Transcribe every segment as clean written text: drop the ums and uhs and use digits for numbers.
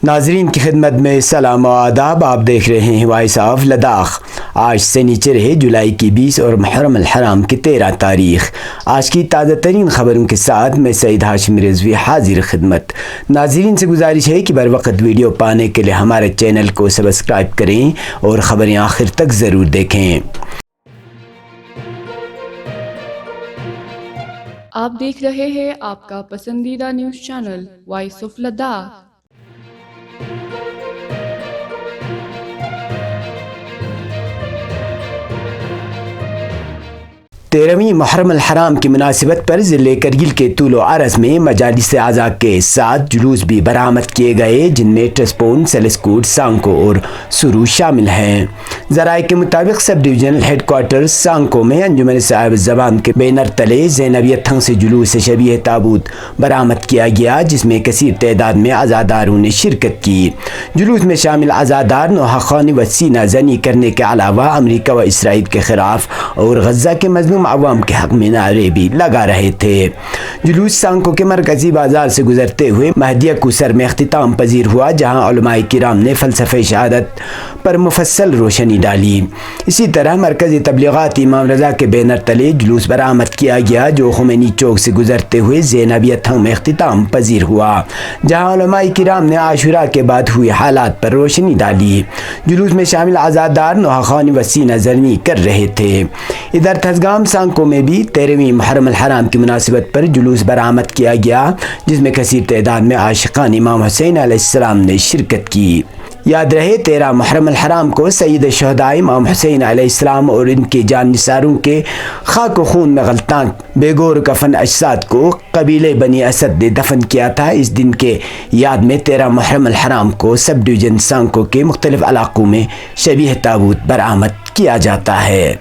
ناظرین کی خدمت میں سلام و آداب. آپ دیکھ رہے ہیں وائس آف لداخ. آج سنیچر ہے، جولائی کی 20 اور محرم الحرام کی 13 تاریخ. آج کی تازہ ترین خبروں کے ساتھ میں سعید ہاشم رضوی حاضر خدمت. ناظرین سے گزارش ہے کہ بر وقت ویڈیو پانے کے لیے ہمارے چینل کو سبسکرائب کریں اور خبریں آخر تک ضرور دیکھیں. آپ دیکھ رہے ہیں آپ کا پسندیدہ news channel voice of Ladakh. تیرہویں محرم الحرام کی مناسبت پر ضلع کرگل کے طول و عرض میں مجالس اعضاء کے ساتھ جلوس بھی برآمد کیے گئے، جن میں ٹرسپون، سیلسکوٹ، سانکو اور سرو شامل ہیں. ذرائع کے مطابق سب ڈویژنل ہیڈ کوارٹر سانکو میں انجمن صاحب الزبان کے بینر تلے زینبیت تھنگ سے جلوس شبیہ تابوت برآمد کیا گیا، جس میں کثیر تعداد میں عزاداروں نے شرکت کی. جلوس میں شامل عزادار نوحہ خوانی و سینہ زنی کرنے کے علاوہ امریکہ و اسرائیل کے خلاف اور غزہ کے مظلوم عوام کے حق میں نعرے بھی لگا رہے تھے. جلوس سانکو کے مرکزی بازار سے گزرتے ہوئے مہدیہ کوثر میں اختتام پذیر ہوا، جہاں علماء کرام نے فلسفہ شہادت پر مفصل روشنی ڈالی. اسی طرح مرکزی تبلیغات امام رضا کے بینر تلے جلوس برآمد کیا گیا، جو خمینی چوک سے گزرتے ہوئے زینبیت تھنگ میں اختتام پذیر ہوا، جہاں علماء کرام نے عاشورہ کے بعد ہوئے حالات پر روشنی ڈالی. جلوس میں شامل عزادار نوحہ خوانی و سینہ زنی کر رہے تھے. ادھر تھزگام سانکو میں بھی 13ویں محرم الحرام کی مناسبت پر جلوس برآمد کیا گیا، جس میں کثیر تعداد میں عاشقان امام حسین علیہ السلام نے شرکت کی. یاد رہے 13 محرم الحرام کو سید الشہداء امام حسین علیہ السلام اور ان کے جان نثاروں کے خاک و خون میں غلطاں بے گور کفن اجساد کو قبیلے بنی اسد نے دفن کیا تھا. اس دن کے یاد میں 13 محرم الحرام کو سب ڈویژن سانکو کے مختلف علاقوں میں شبیہ تابوت برآمد کیا جاتا ہے.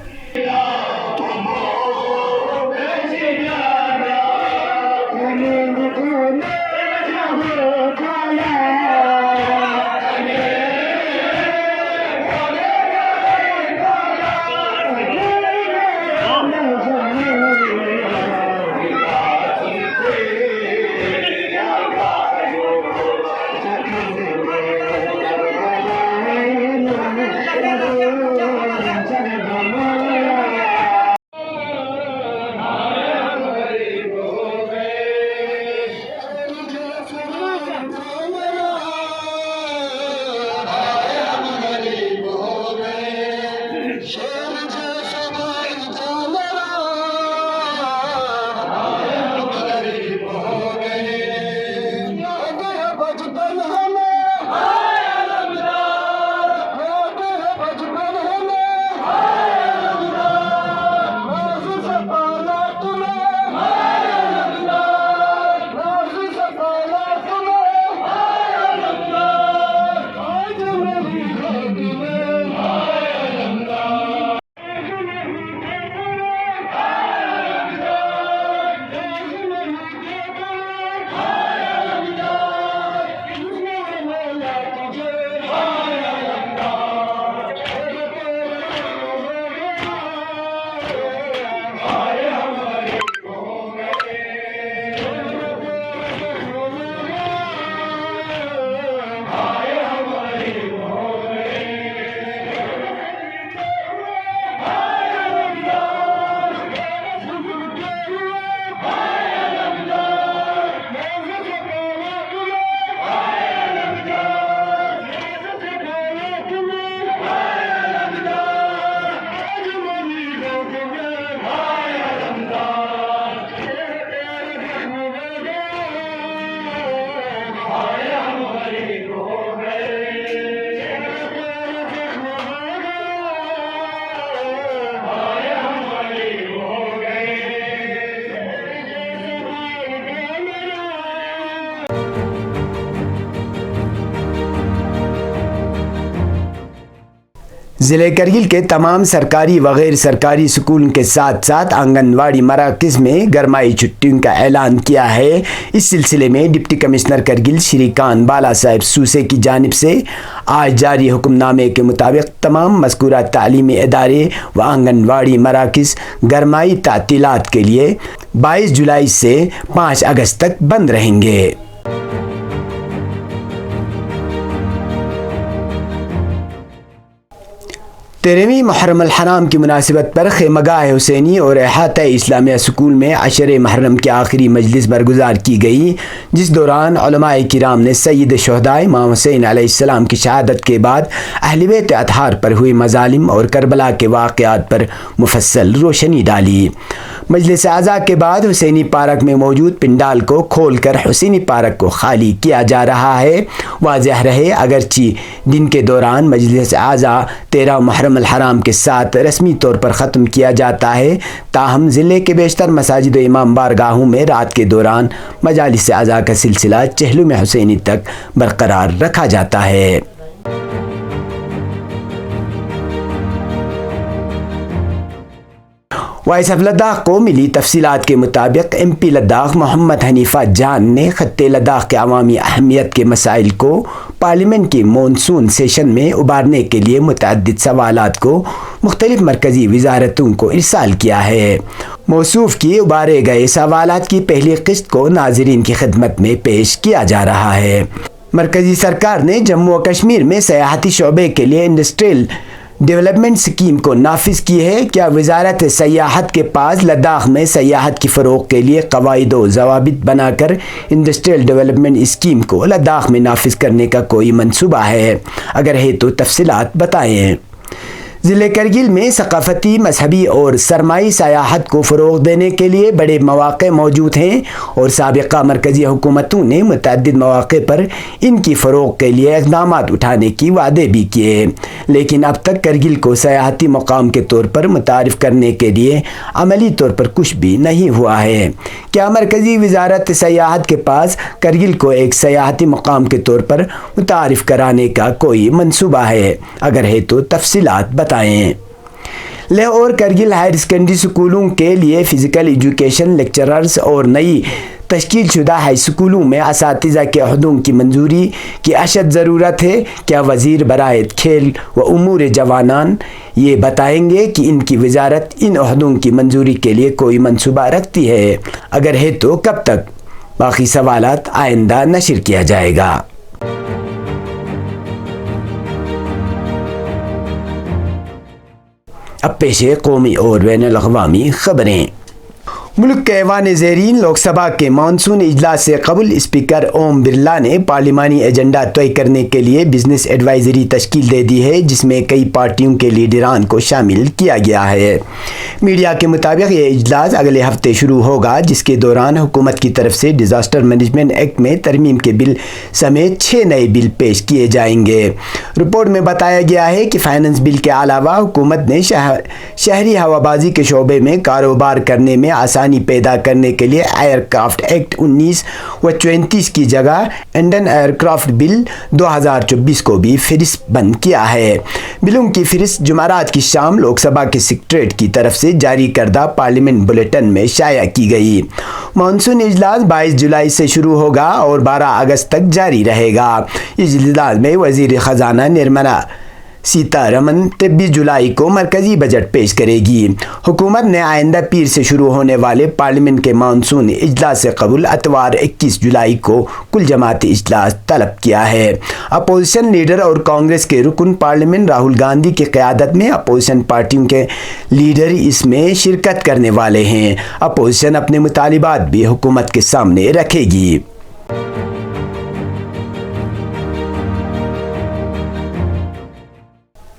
ضلع کرگل کے تمام سرکاری و غیر سرکاری اسکول کے ساتھ ساتھ آنگن واڑی مراکز میں گرمائی چھٹیوں کا اعلان کیا ہے. اس سلسلے میں ڈپٹی کمشنر کرگل شری کان بالا صاحب سوسے کی جانب سے آج جاری حکم نامے کے مطابق تمام مذکورہ تعلیمی ادارے و آنگن واڑی مراکز گرمائی تعطیلات کے لیے 22 جولائی سے 5 اگست تک بند رہیں گے. 13ویں محرم الحرام کی مناسبت پر خیمگاہ حسینی اور احاطہ اسلامیہ سکول میں عشر محرم کی آخری مجلس برگزار کی گئی، جس دوران علماء کرام نے سید شہداء امام حسین علیہ السلام کی شہادت کے بعد اہل بیت اطہار پر ہوئی مظالم اور کربلا کے واقعات پر مفصل روشنی ڈالی۔ مجلس اعضاء کے بعد حسینی پارک میں موجود پنڈال کو کھول کر حسینی پارک کو خالی کیا جا رہا ہے۔ واضح رہے، اگرچہ دن کے دوران مجلس اعضاء 13 محرم الحرام کے ساتھ رسمی طور پر ختم کیا جاتا ہے، تاہم ضلع کے بیشتر مساجد و امام بارگاہوں میں رات کے دوران مجالس اعضاء کا سلسلہ چہلم حسینی تک برقرار رکھا جاتا ہے۔ وائس آف لداخ کو ملی تفصیلات کے مطابق ایم پی لداخ محمد حنیفہ جان نے خطے لداخ کے عوامی اہمیت کے مسائل کو پارلیمنٹ کے مونسون سیشن میں ابھارنے کے لیے متعدد سوالات کو مختلف مرکزی وزارتوں کو ارسال کیا ہے۔ موصوف کی ابھارے گئے سوالات کی پہلی قسط کو ناظرین کی خدمت میں پیش کیا جا رہا ہے۔ مرکزی سرکار نے جموں و کشمیر میں سیاحتی شعبے کے لیے انڈسٹریل ڈیولپمنٹ اسکیم کو نافذ کی ہے۔ کیا وزارت سیاحت کے پاس لداخ میں سیاحت کی فروغ کے لیے قواعد و ضوابط بنا کر انڈسٹریل ڈیولپمنٹ اسکیم کو لداخ میں نافذ کرنے کا کوئی منصوبہ ہے؟ اگر ہے تو تفصیلات بتائیں۔ ضلع کرگل میں ثقافتی، مذہبی اور سرمائی سیاحت کو فروغ دینے کے لیے بڑے مواقع موجود ہیں اور سابقہ مرکزی حکومتوں نے متعدد مواقع پر ان کی فروغ کے لیے اقدامات اٹھانے کی وعدے بھی کیے، لیکن اب تک کرگل کو سیاحتی مقام کے طور پر متعارف کرنے کے لیے عملی طور پر کچھ بھی نہیں ہوا ہے۔ کیا مرکزی وزارت سیاحت کے پاس کرگل کو ایک سیاحتی مقام کے طور پر متعارف کرانے کا کوئی منصوبہ ہے؟ اگر ہے تو تفصیلات بتائیں۔ لیہ اور کرگل ہائر سیکنڈری سکولوں کے لیے فزیکل ایجوکیشن لیکچررز اور نئی تشکیل شدہ ہائی سکولوں میں اساتذہ کے عہدوں کی منظوری کی اشد ضرورت ہے۔ کیا وزیر برائے کھیل و امور جوانان یہ بتائیں گے کہ ان کی وزارت ان عہدوں کی منظوری کے لیے کوئی منصوبہ رکھتی ہے؟ اگر ہے تو کب تک؟ باقی سوالات آئندہ نشر کیا جائے گا۔ اب پیش ہے قومی اور بین الاقوامی خبریں۔ ملک کے ایوان زیرین لوک سبھا کے مانسون اجلاس سے قبل اسپیکر اوم برلا نے پارلیمانی ایجنڈا طے کرنے کے لیے بزنس ایڈوائزری تشکیل دے دی ہے، جس میں کئی پارٹیوں کے لیڈران کو شامل کیا گیا ہے۔ میڈیا کے مطابق یہ اجلاس اگلے ہفتے شروع ہوگا، جس کے دوران حکومت کی طرف سے ڈیزاسٹر مینجمنٹ ایکٹ میں ترمیم کے بل سمیت 6 نئے بل پیش کیے جائیں گے۔ رپورٹ میں بتایا گیا ہے کہ فائنانس بل کے علاوہ حکومت نے شہری ہوابازی کے شعبے میں کاروبار کرنے میں آسانی پیدا کرنے کے لیے ایئر کرافٹ ایکٹ 1934 کی جگہ انڈین ایئر کرافٹ بل 2024 کو بھی فہرست بند کیا ہے۔ بلوں کی فہرست جمعرات کی شام لوک سبھا کے سیکریٹریٹ کی طرف سے جاری کردہ پارلیمنٹ بلیٹن میں شائع کی گئی۔ مانسون اجلاس 22 جولائی سے شروع ہوگا اور 12 اگست تک جاری رہے گا۔ اس اجلاس میں وزیر خزانہ نرملا سیتا رمن 23 جولائی کو مرکزی بجٹ پیش کرے گی۔ حکومت نے آئندہ پیر سے شروع ہونے والے پارلیمنٹ کے مانسون اجلاس سے قبل اتوار 21 جولائی کو کل جماعتی اجلاس طلب کیا ہے۔ اپوزیشن لیڈر اور کانگریس کے رکن پارلیمنٹ راہل گاندھی کی قیادت میں اپوزیشن پارٹیوں کے لیڈر اس میں شرکت کرنے والے ہیں۔ اپوزیشن اپنے مطالبات بھی حکومت کے سامنے رکھے گی۔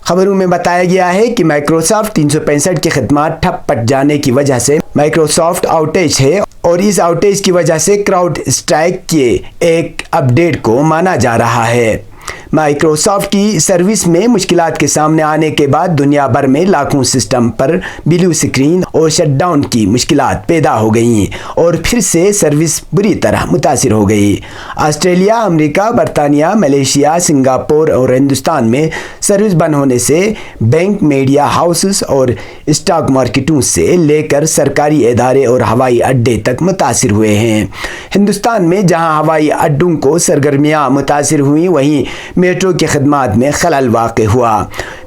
خبروں میں بتایا گیا ہے کہ مائکروسافٹ 365 کی خدمات ٹھپ پڑ جانے کی وجہ سے مائکروسافٹ آؤٹیج ہے اور اس آؤٹیج کی وجہ سے کراؤڈ اسٹرائک کے ایک اپ ڈیٹ کو مانا جا رہا ہے۔ مائکروسافٹ کی سروس میں مشکلات کے سامنے آنے کے بعد دنیا بھر میں لاکھوں سسٹم پر بلو اسکرین اور شٹ ڈاؤن کی مشکلات پیدا ہو گئیں اور پھر سے سروس بری طرح متاثر ہو گئی۔ آسٹریلیا، امریکہ، برطانیہ، ملیشیا، سنگاپور اور ہندوستان میں سروس بند ہونے سے بینک، میڈیا ہاؤسز اور اسٹاک مارکیٹوں سے لے کر سرکاری ادارے اور ہوائی اڈے تک متاثر ہوئے ہیں۔ ہندوستان میں جہاں ہوائی اڈوں کو سرگرمیاں متاثر ہوئیں، وہیں میٹرو کی خدمات میں خلل واقع ہوا۔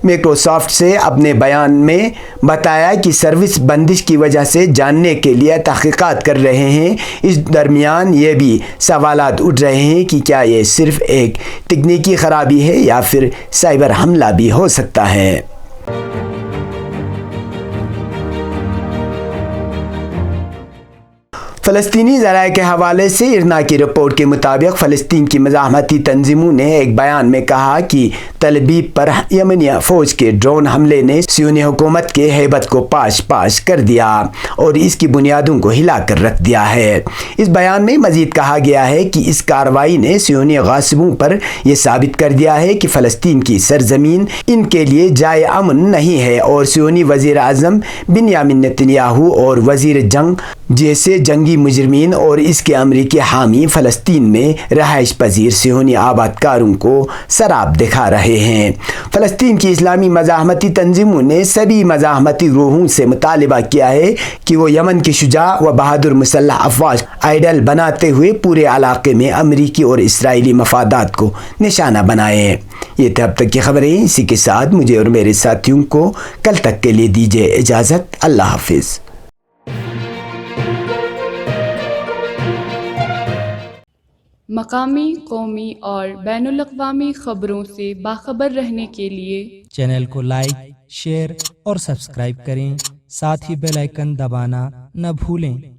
مائکروسافٹ سے اپنے بیان میں بتایا کہ سروس بندش کی وجہ سے جاننے کے لیے تحقیقات کر رہے ہیں۔ اس درمیان یہ بھی سوالات اٹھ رہے ہیں کہ کیا یہ صرف ایک تکنیکی خرابی ہے یا پھر سائبر حملہ بھی ہو سکتا ہے۔ فلسطینی ذرائع کے حوالے سے ارنا کی رپورٹ کے مطابق فلسطین کی مزاحمتی تنظیموں نے ایک بیان میں کہا کہ تل ابیب پر یمنی فوج کے ڈرون حملے نے صہیونی حکومت کے ہیبت کو پاش پاش کر دیا اور اس کی بنیادوں کو ہلا کر رکھ دیا ہے۔ اس بیان میں مزید کہا گیا ہے کہ اس کارروائی نے صہیونی غاصبوں پر یہ ثابت کر دیا ہے کہ فلسطین کی سرزمین ان کے لیے جائے امن نہیں ہے اور صہیونی وزیر اعظم بنیامین نتنیاہو اور وزیر جنگ جیسے جنگی مجرمین اور اس کے امریکی حامی فلسطین میں رہائش پذیر صہیونی آباد کاروں کو سراب دکھا رہے ہیں۔ فلسطین کی اسلامی مزاحمتی تنظیموں نے سبھی مزاحمتی گروہوں سے مطالبہ کیا ہے کہ وہ یمن کی شجاع و بہادر مسلح افواج آئیڈل بناتے ہوئے پورے علاقے میں امریکی اور اسرائیلی مفادات کو نشانہ بنائیں۔ یہ تھے اب تک کی خبریں، اسی کے ساتھ مجھے اور میرے ساتھیوں کو کل تک کے لیے دیجیے اجازت۔ اللہ حافظ۔ مقامی، قومی اور بین الاقوامی خبروں سے باخبر رہنے کے لیے چینل کو لائک، شیئر اور سبسکرائب کریں، ساتھ ہی بیل آئیکن دبانا نہ بھولیں۔